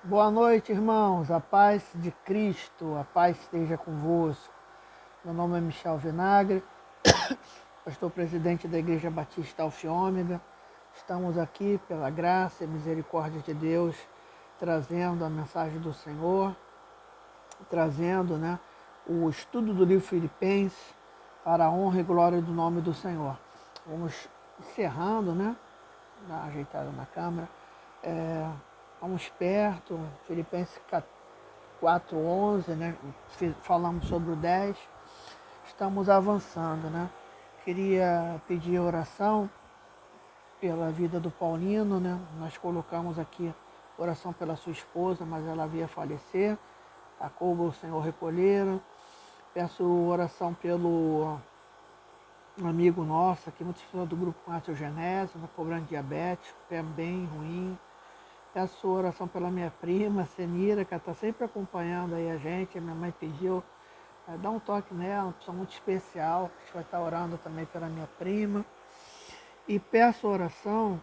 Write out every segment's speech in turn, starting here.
Boa noite, irmãos. A paz de Cristo, a paz esteja convosco. Meu nome é Michel Vinagre, pastor presidente da Igreja Batista Alfiômega. Estamos aqui pela graça e misericórdia de Deus, trazendo a mensagem do Senhor, trazendo o estudo do livro Filipenses para a honra e glória do nome do Senhor. Vamos encerrando, dar uma ajeitada na câmera. Vamos perto, Filipenses 4:11, falamos sobre o 10, estamos avançando, Queria pedir oração pela vida do Paulino, Nós colocamos aqui oração pela sua esposa, mas ela havia falecer, a couba o Senhor recolheram. Peço oração pelo amigo nosso, aqui muitas pessoas do grupo com osteogenese, cobrando diabetes, pé bem ruim. Peço oração pela minha prima, Senira, que está sempre acompanhando aí a gente. A minha mãe pediu, dá um toque nela, uma pessoa muito especial. A gente vai estar orando também pela minha prima. E peço oração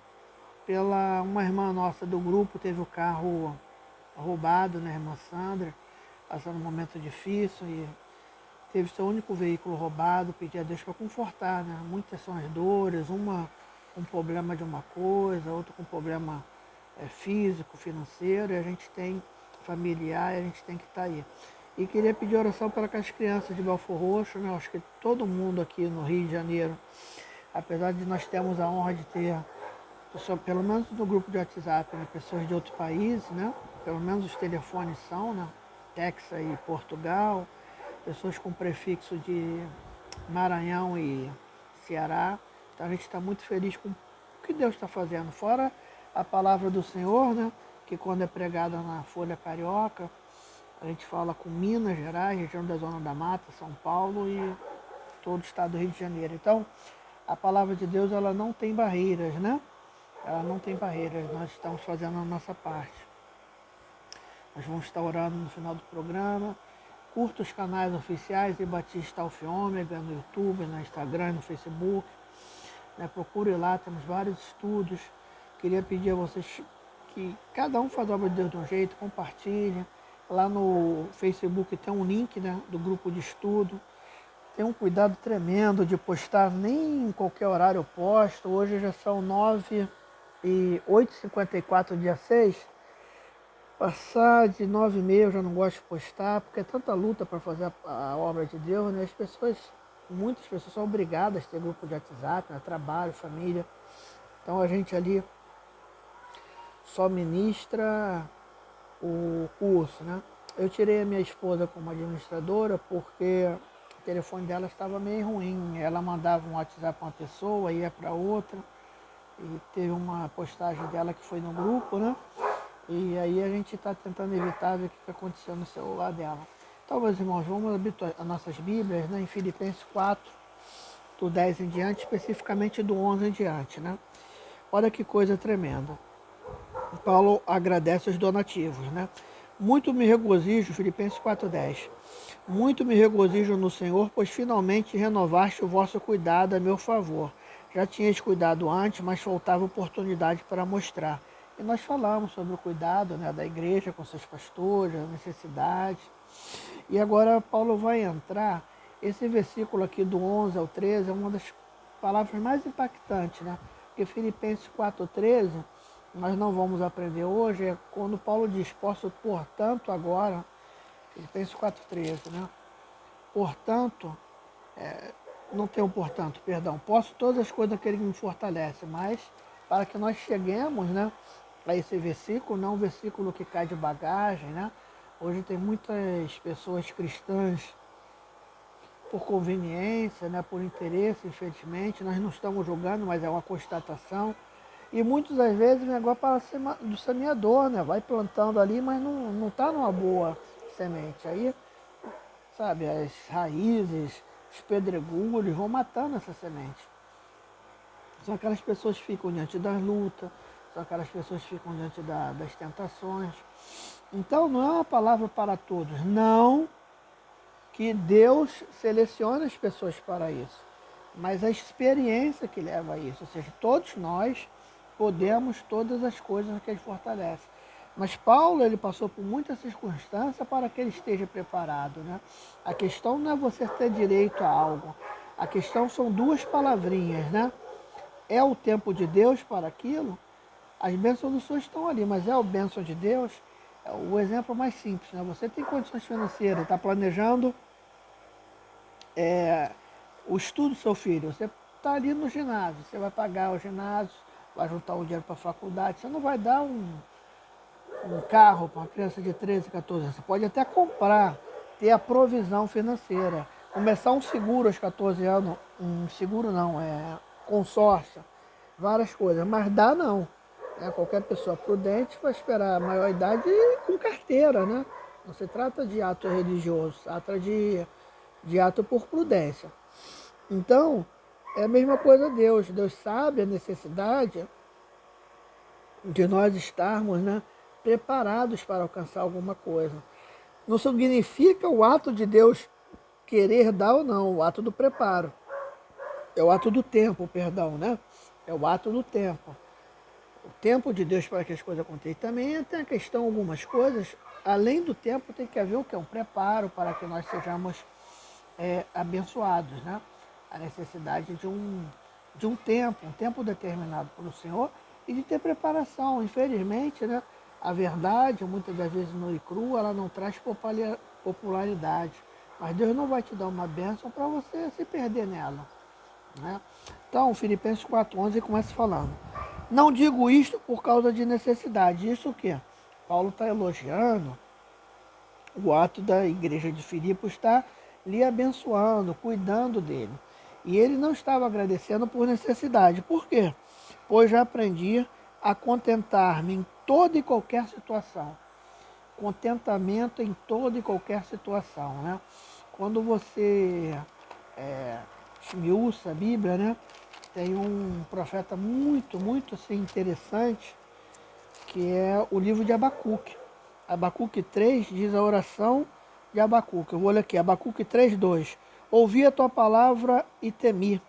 pela uma irmã nossa do grupo, teve o carro roubado, né, irmã Sandra, passando um momento difícil e teve seu único veículo roubado. Pedi a Deus para confortar, Muitas são as dores, uma com problema de uma coisa, outra com problema físico, financeiro, e a gente tem familiar, e a gente tem que estar aí. E queria pedir oração para as crianças de Belfor Roxo, Acho que todo mundo aqui no Rio de Janeiro, apesar de nós termos a honra de ter, pelo menos no grupo de WhatsApp, pessoas de outros países, Pelo menos os telefones são, Texas e Portugal, pessoas com prefixo de Maranhão e Ceará. Então a gente está muito feliz com o que Deus está fazendo. Fora a palavra do Senhor, que quando é pregada na Folha Carioca, a gente fala com Minas Gerais, região da Zona da Mata, São Paulo e todo o estado do Rio de Janeiro. Então, a palavra de Deus, ela não tem barreiras, Ela não tem barreiras, nós estamos fazendo a nossa parte. Nós vamos estar orando no final do programa. Curta os canais oficiais de Batista Alfiômega no YouTube, no Instagram, no Facebook. Procure lá, temos vários estudos. Queria pedir a vocês que cada um faz a obra de Deus de um jeito, compartilhe. Lá no Facebook tem um link, do grupo de estudo. Tem um cuidado tremendo de postar, nem em qualquer horário eu posto. Hoje já são 8h54, dia 6. Passar de 9h30 eu já não gosto de postar, porque é tanta luta para fazer a obra de Deus, As pessoas, muitas pessoas são obrigadas a ter grupo de WhatsApp, trabalho, família. Então a gente ali só ministra o curso, Eu tirei a minha esposa como administradora porque o telefone dela estava meio ruim. Ela mandava um WhatsApp para uma pessoa, ia para outra. E teve uma postagem dela que foi no grupo, E aí a gente está tentando evitar ver o que aconteceu no celular dela. Então, meus irmãos, vamos abrir as nossas Bíblias, em Filipenses 4, do 10 em diante, especificamente do 11 em diante, Olha que coisa tremenda. Paulo agradece os donativos, Muito me regozijo, Filipenses 4:10. Muito me regozijo no Senhor, pois finalmente renovaste o vosso cuidado a meu favor. Já tinhas cuidado antes, mas faltava oportunidade para mostrar. E nós falamos sobre o cuidado, da igreja com seus pastores, a necessidade. E agora Paulo vai entrar, esse versículo aqui do 11 ao 13 é uma das palavras mais impactantes, Porque Filipenses 4:13, nós não vamos aprender hoje, é quando Paulo diz, posso, portanto, agora, Filipenses 4:13, Portanto, não tenho portanto, perdão, posso todas as coisas que ele me fortalece, mas para que nós cheguemos, a esse versículo, não um versículo que cai de bagagem, Hoje tem muitas pessoas cristãs por conveniência, por interesse, infelizmente, nós não estamos julgando, mas é uma constatação. E muitas das vezes o negócio para do semeador, vai plantando ali, mas não está numa boa semente. Aí, sabe, as raízes, os pedregulhos vão matando essa semente. São aquelas pessoas que ficam diante das lutas, são aquelas pessoas que ficam diante das tentações. Então não é uma palavra para todos, não que Deus seleciona as pessoas para isso, mas a experiência que leva a isso, ou seja, todos nós podemos todas as coisas que Ele fortalece. Mas Paulo, ele passou por muita circunstância para que ele esteja preparado, né? A questão não é você ter direito a algo. A questão são duas palavrinhas, né? É o tempo de Deus para aquilo? As bênçãos do Senhor estão ali, mas é o bênção de Deus? É o exemplo mais simples, né? Você tem condições financeiras, está planejando o estudo do seu filho. Você está ali no ginásio, você vai pagar o ginásio, vai juntar o dinheiro para a faculdade. Você não vai dar um carro para uma criança de 13, 14 anos. Você pode até comprar, ter a provisão financeira. Começar um seguro aos 14 anos, um seguro não, é consórcio, várias coisas, mas dá não. Qualquer pessoa prudente vai esperar a maior idade com carteira, né? Não se trata de ato religioso, se trata de ato por prudência. Então, é a mesma coisa Deus. Deus sabe a necessidade de nós estarmos, né, preparados para alcançar alguma coisa. Não significa o ato de Deus querer dar ou não, o ato do preparo. É o ato do tempo, perdão, né? É o ato do tempo. O tempo de Deus para que as coisas aconteçam. Também tem a questão, algumas coisas, além do tempo, tem que haver o que? Um preparo para que nós sejamos abençoados, né? A necessidade de um tempo determinado pelo Senhor e de ter preparação. Infelizmente, né, a verdade, muitas das vezes nua e crua, ela não traz popularidade. Mas Deus não vai te dar uma bênção para você se perder nela, né? Então, Filipenses 4,11 começa falando: não digo isto por causa de necessidade. Isso o quê? Paulo está elogiando o ato da igreja de Filipos, está lhe abençoando, cuidando dele. E ele não estava agradecendo por necessidade. Por quê? Pois já aprendi a contentar-me em toda e qualquer situação. Contentamento em toda e qualquer situação, né? Quando você esmiuça a Bíblia, né? Tem um profeta muito assim, interessante, que é o livro de Abacuque. Abacuque 3 diz a oração de Abacuque. Eu vou ler aqui, Abacuque 3:2. Ouvi a tua palavra e temi.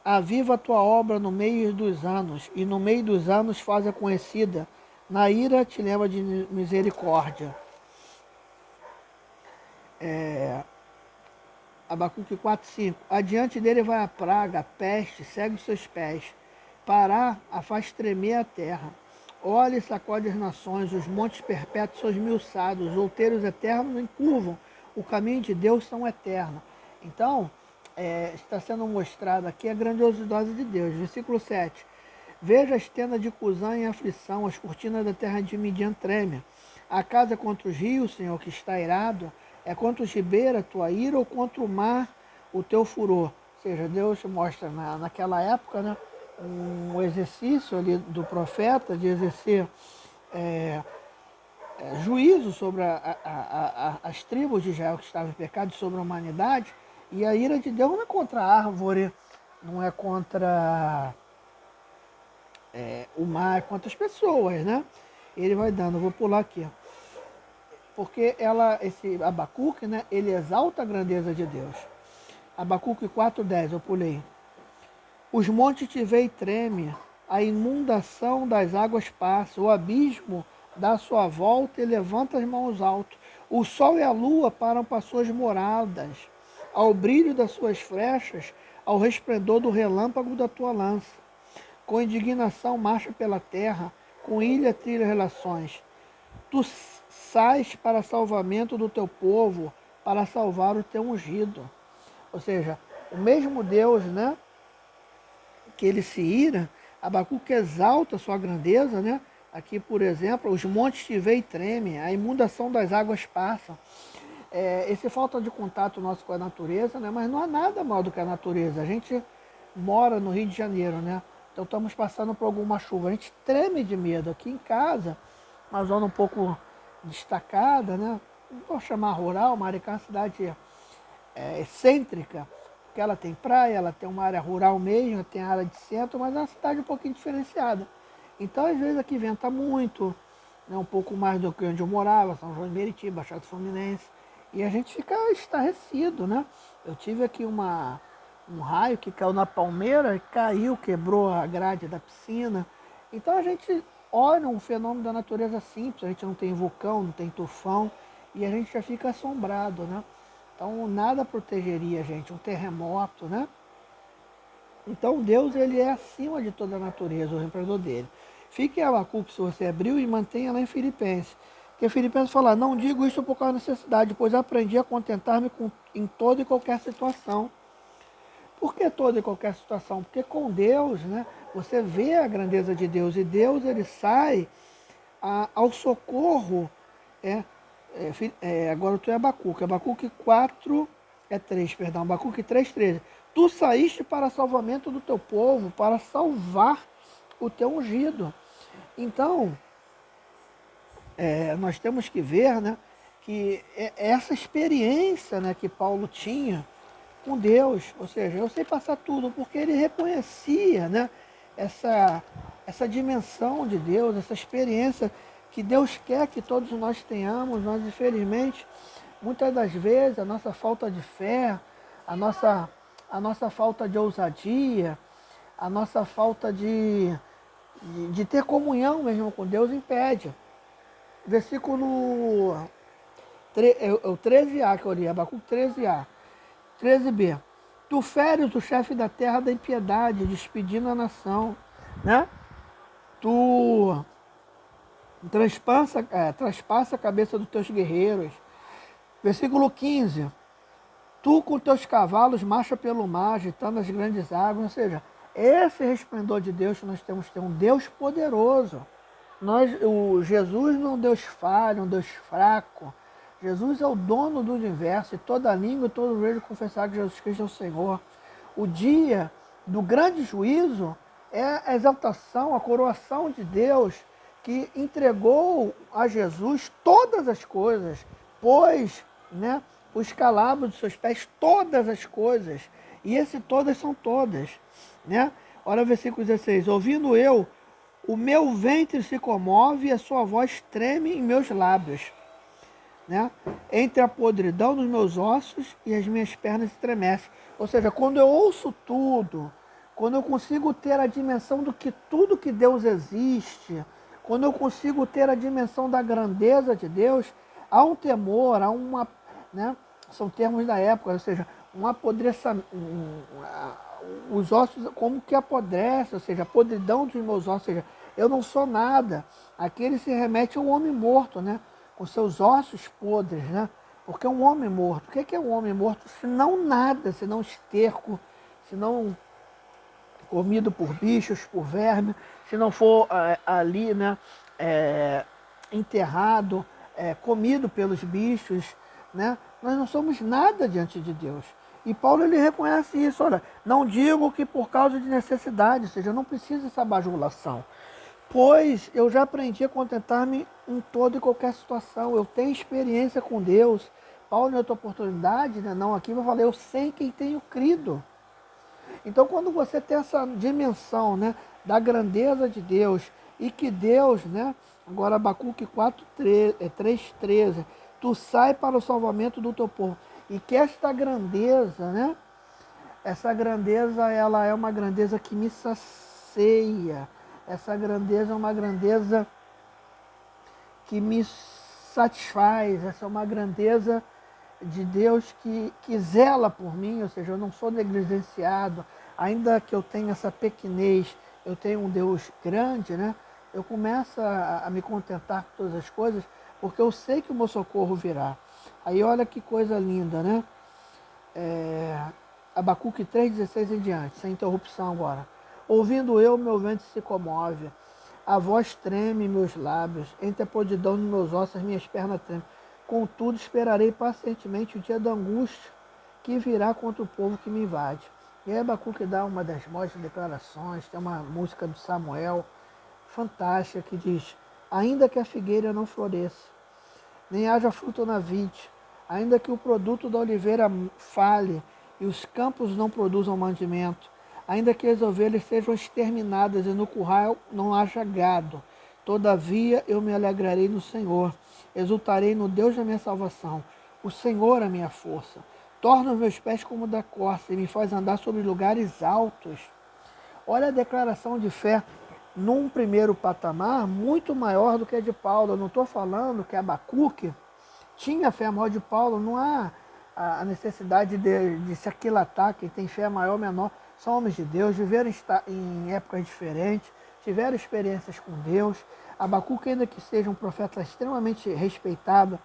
Aviva a tua obra no meio dos anos, e no meio dos anos faze-a conhecida. Na ira te lembra de misericórdia. Abacuque 4:5. Adiante dele vai a praga, a peste, segue os seus pés. Pará a faz tremer a terra. Olha e sacode as nações, os montes perpétuos são esmiuçados, os outeiros eternos encurvam. O caminho de Deus são eternos. Então, está sendo mostrado aqui a grandiosidade de Deus. Versículo 7. Veja as tendas de Cusã em aflição, as cortinas da terra de Midian tremem. A casa contra os rios, Senhor, que está irado, é contra os ribeiros a tua ira ou contra o mar o teu furor. Ou seja, Deus mostra naquela época, né, um exercício ali do profeta de exercer juízo sobre as tribos de Israel que estavam em pecado, sobre a humanidade. E a ira de Deus não é contra a árvore, não é contra o mar, é contra as pessoas, né? Ele vai dando, eu vou pular aqui, ó. Porque esse Abacuque, né, ele exalta a grandeza de Deus. Abacuque 4:10, eu pulei. Os montes te veem e treme, a inundação das águas passa, o abismo dá a sua volta e levanta as mãos alto. O sol e a lua param para suas moradas, ao brilho das suas flechas, ao resplendor do relâmpago da tua lança. Com indignação marcha pela terra, com ilha trilha relações. Tu sais para salvamento do teu povo, para salvar o teu ungido. Ou seja, o mesmo Deus, né, que ele se ira, Abacuque exalta a sua grandeza, né? Aqui, por exemplo, os montes te veem e tremem, a inundação das águas passa. Esse falta de contato nosso com a natureza, né? Mas não há nada mal do que a natureza. A gente mora no Rio de Janeiro, né? Então estamos passando por alguma chuva. A gente treme de medo. Aqui em casa, uma zona um pouco destacada, né? Não vou chamar rural, Maricá é uma cidade excêntrica, porque ela tem praia, ela tem uma área rural mesmo, tem área de centro, mas é uma cidade um pouquinho diferenciada. Então, às vezes aqui venta muito, né, um pouco mais do que onde eu morava, São João de Meriti, Baixada Fluminense, e a gente fica estarrecido, né? Eu tive aqui um raio que caiu na palmeira, caiu, quebrou a grade da piscina. Então a gente olha um fenômeno da natureza simples, a gente não tem vulcão, não tem tufão, e a gente já fica assombrado, né? Então nada protegeria a gente, um terremoto, né? Então Deus, ele é acima de toda a natureza, o repreendedor dele. Fique em Abacuque, se você abriu, e mantenha lá em Filipenses. Porque Filipenses fala, não digo isso por causa da necessidade, pois aprendi a contentar-me em toda e qualquer situação. Por que toda e qualquer situação? Porque com Deus, né, você vê a grandeza de Deus, e Deus, ele sai ao socorro. É, agora eu estou em Abacuque 4, 3, perdão, Abacuque 3:13. Tu saíste para salvamento do teu povo, para salvar o teu ungido. Então, nós temos que ver, né, que essa experiência, né, que Paulo tinha com Deus, ou seja, eu sei passar tudo, porque ele reconhecia, né, essa dimensão de Deus, essa experiência que Deus quer que todos nós tenhamos. Nós, infelizmente, muitas das vezes, a nossa falta de fé, a nossa falta de ousadia, a nossa falta de ter comunhão mesmo com Deus impede. Versículo o 13a que eu li, Abacuque 13a. 13b. Tu feres o chefe da terra da impiedade, despedindo a nação, né? Tu traspassa a cabeça dos teus guerreiros. Versículo 15. Tu com teus cavalos marcha pelo mar, agitando as grandes águas. Ou seja, esse resplendor de Deus que nós temos que ter, um Deus poderoso. Jesus não é um Deus falho, um Deus fraco. Jesus é o dono do universo, e toda língua e todo joelho confessar que Jesus Cristo é o Senhor. O dia do grande juízo é a exaltação, a coroação de Deus, que entregou a Jesus todas as coisas, pôs, né, os calabros dos seus pés todas as coisas, e esse todas são todas, né? Olha o versículo 16, ouvindo eu, o meu ventre se comove e a sua voz treme em meus lábios, né? Entre a podridão dos meus ossos e as minhas pernas se estremecem. Ou seja, quando eu ouço tudo, quando eu consigo ter a dimensão do que tudo que Deus existe, quando eu consigo ter a dimensão da grandeza de Deus, há um temor, há uma, né? São termos da época, ou seja, um apodrecimento, os ossos como que apodrece, ou seja, a podridão dos meus ossos, ou seja, eu não sou nada. Aqui ele se remete ao homem morto, né? Com seus ossos podres, né? Porque um homem morto, o que é um homem morto? Se não nada, se não esterco, se não comido por bichos, por verme, se não for ali, né, enterrado, comido pelos bichos, né? Nós não somos nada diante de Deus. E Paulo, ele reconhece isso. Olha, não digo que por causa de necessidade, ou seja, eu não preciso dessa bajulação, pois eu já aprendi a contentar-me em toda e qualquer situação. Eu tenho experiência com Deus. Paulo, em outra oportunidade, né, não aqui, vai falar, eu sei quem tenho crido. Então, quando você tem essa dimensão, né, da grandeza de Deus, e que Deus, né, agora Abacuque 3:13, tu sai para o salvamento do teu povo. E que esta grandeza, né, essa grandeza, ela é uma grandeza que me sacia. Essa grandeza é uma grandeza que me satisfaz. Essa é uma grandeza de Deus que zela por mim, ou seja, eu não sou negligenciado, ainda que eu tenha essa pequenez, eu tenho um Deus grande, né? Eu começo a me contentar com todas as coisas, porque eu sei que o meu socorro virá. Aí olha que coisa linda, né? Abacuque 3:16 em diante, sem interrupção agora. Ouvindo eu, meu ventre se comove, a voz treme em meus lábios, entre a podridão dos meus ossos, as minhas pernas tremem. Contudo, esperarei pacientemente o dia da angústia que virá contra o povo que me invade. E aí Abacuque dá uma das maiores declarações, tem uma música do Samuel, fantástica, que diz, ainda que a figueira não floresça, nem haja fruto na vide, ainda que o produto da oliveira falhe e os campos não produzam mantimento, ainda que as ovelhas sejam exterminadas e no curral não haja gado, todavia eu me alegrarei no Senhor, exultarei no Deus da minha salvação. O Senhor é a minha força. Torna os meus pés como da corça e me faz andar sobre lugares altos. Olha a declaração de fé num primeiro patamar muito maior do que a de Paulo. Eu não estou falando que Abacuque tinha fé maior de Paulo, não há a necessidade de se aquilatar, quem tem fé maior ou menor, são homens de Deus, viveram em épocas diferentes, tiveram experiências com Deus. Abacuque, ainda que seja um profeta extremamente respeitado,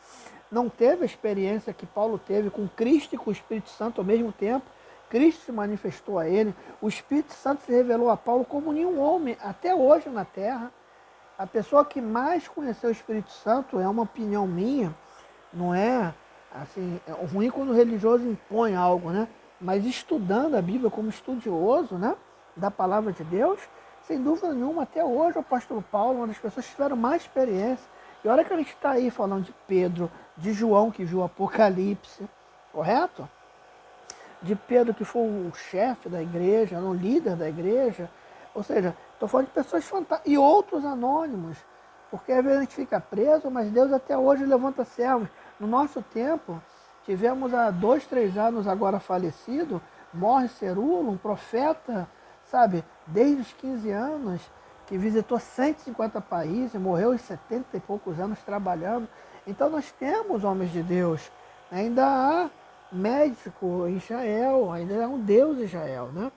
não teve a experiência que Paulo teve com Cristo e com o Espírito Santo ao mesmo tempo. Cristo se manifestou a ele, o Espírito Santo se revelou a Paulo como nenhum homem até hoje na terra. A pessoa que mais conheceu o Espírito Santo, é uma opinião minha, não é assim, é ruim quando o religioso impõe algo, né? Mas estudando a Bíblia como estudioso, né, da palavra de Deus, sem dúvida nenhuma, até hoje o apóstolo Paulo, uma das pessoas que tiveram mais experiência. E olha que a gente está aí falando de Pedro, de João que viu o Apocalipse, correto? De Pedro que foi o chefe da igreja, o líder da igreja. Ou seja, estou falando de pessoas fantásticas e outros anônimos, porque às vezes a gente fica preso, mas Deus até hoje levanta servos. No nosso tempo, tivemos há 2, 3 anos agora falecido, Morris Cerullo, um profeta, sabe, desde os 15 anos, que visitou 150 países, morreu aos 70 e poucos anos trabalhando. Então nós temos homens de Deus, ainda há médico em Israel, ainda é um Deus Israel, né?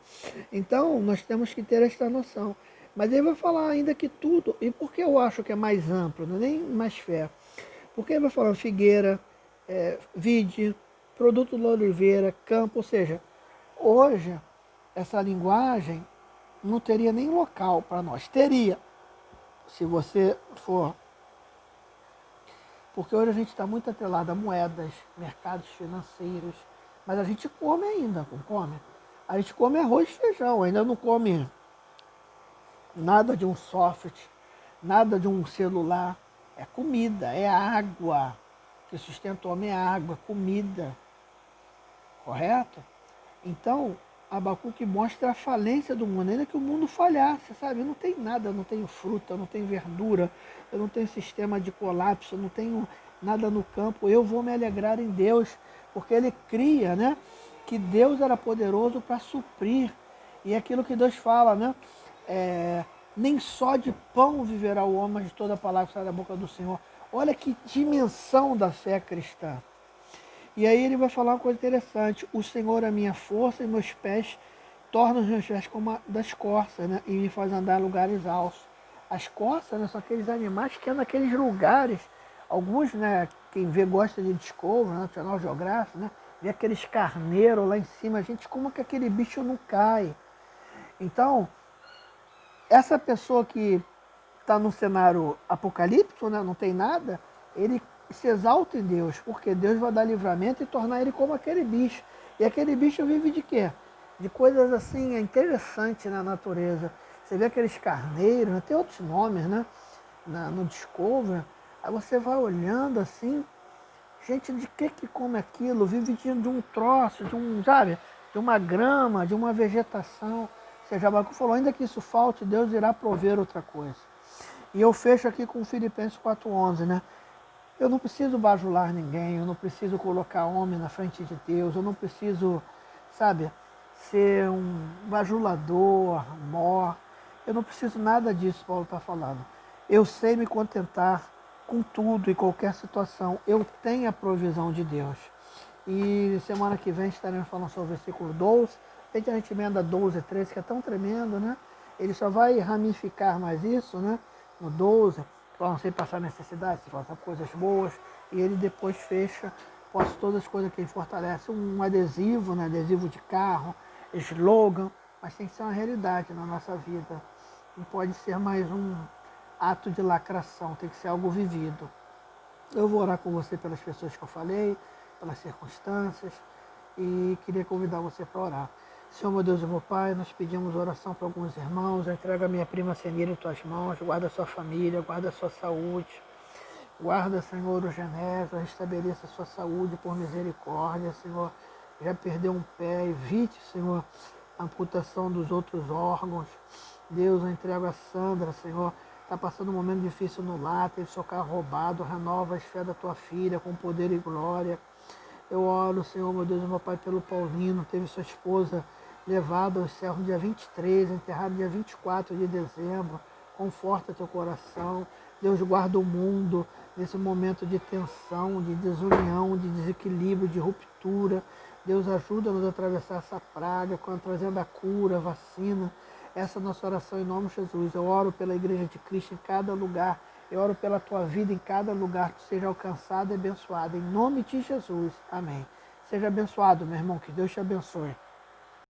Então nós temos que ter esta noção. Mas ele vai falar ainda que tudo, e por que eu acho que é mais amplo, não é nem mais fé? Porque ele vai falar figueira, vide, produto da oliveira, campo, ou seja, hoje essa linguagem não teria nem local para nós. Teria, se você for. Porque hoje a gente está muito atrelado a moedas, mercados financeiros, mas a gente come ainda, não come? A gente come arroz e feijão, ainda não come nada de um software, nada de um celular. É comida, é água. O que sustenta o homem é água, comida. Correto? Então, Abacuque mostra a falência do mundo, ainda que o mundo falhasse, sabe? Eu não tenho nada, eu não tenho fruta, eu não tenho verdura, eu não tenho sistema de colapso, eu não tenho nada no campo. Eu vou me alegrar em Deus, porque ele cria, né, que Deus era poderoso para suprir. E é aquilo que Deus fala, né? Nem só de pão viverá o homem, mas de toda a palavra que sai da boca do Senhor. Olha que dimensão da fé cristã. E aí ele vai falar uma coisa interessante. O Senhor é a minha força e meus pés tornam os meus pés como a das corças, né? E me faz andar em lugares altos. As corças, né, são aqueles animais que andam naqueles lugares. Alguns, né, quem vê gosta de Discovery, né, National Geographic, né? Vê aqueles carneiros lá em cima. Gente, como que aquele bicho não cai? Então, essa pessoa que está no cenário apocalíptico, né, não tem nada, ele se exalta em Deus, porque Deus vai dar livramento e tornar ele como aquele bicho. E aquele bicho vive de quê? De coisas assim interessantes na natureza. Você vê aqueles carneiros, né? Tem outros nomes, né? No Discovery. Aí você vai olhando assim, gente, de que come aquilo? Vive de um troço, de um, sabe? De uma grama, de uma vegetação. Ou seja, Abacu falou, ainda que isso falte, Deus irá prover outra coisa. E eu fecho aqui com Filipenses 4,11, né? Eu não preciso bajular ninguém, eu não preciso colocar homem na frente de Deus, eu não preciso, sabe, ser um bajulador, mor. Eu não preciso nada disso, Paulo está falando. Eu sei me contentar com tudo e qualquer situação. Eu tenho a provisão de Deus. E semana que vem estaremos falando sobre o versículo 12. A gente emenda 12 e 13, que é tão tremendo, né? Ele só vai ramificar mais isso, né? No 12, falam sem passar necessidade, se falam coisas boas, e ele depois fecha, posso todas as coisas que ele fortalece, um adesivo, né? Adesivo de carro, slogan, mas tem que ser uma realidade na nossa vida. Não pode ser mais um ato de lacração, tem que ser algo vivido. Eu vou orar com você pelas pessoas que eu falei, pelas circunstâncias, e queria convidar você para orar. Senhor, meu Deus e meu Pai, nós pedimos oração para alguns irmãos. Eu entrego a minha prima Senira em tuas mãos. Guarda a sua família, guarda a sua saúde. Guarda, Senhor, o Genésio, restabeleça a sua saúde por misericórdia, Senhor. Já perdeu um pé, evite, Senhor, a amputação dos outros órgãos. Deus, eu entrego a Sandra, Senhor. Está passando um momento difícil no lar, teve seu carro roubado. Renova a fé da tua filha com poder e glória. Eu oro, Senhor, meu Deus e meu Pai, pelo Paulino, teve sua esposa levada ao céu no dia 23, enterrado no dia 24 de dezembro. conforta teu coração. Deus, guarda o mundo nesse momento de tensão, de desunião, de desequilíbrio, de ruptura. Deus, ajuda-nos a atravessar essa praga, trazendo a cura, a vacina. Essa é a nossa oração em nome de Jesus. Eu oro pela Igreja de Cristo em cada lugar. Eu oro pela tua vida em cada lugar, que seja alcançado e abençoado. Em nome de Jesus. Amém. Seja abençoado, meu irmão. Que Deus te abençoe.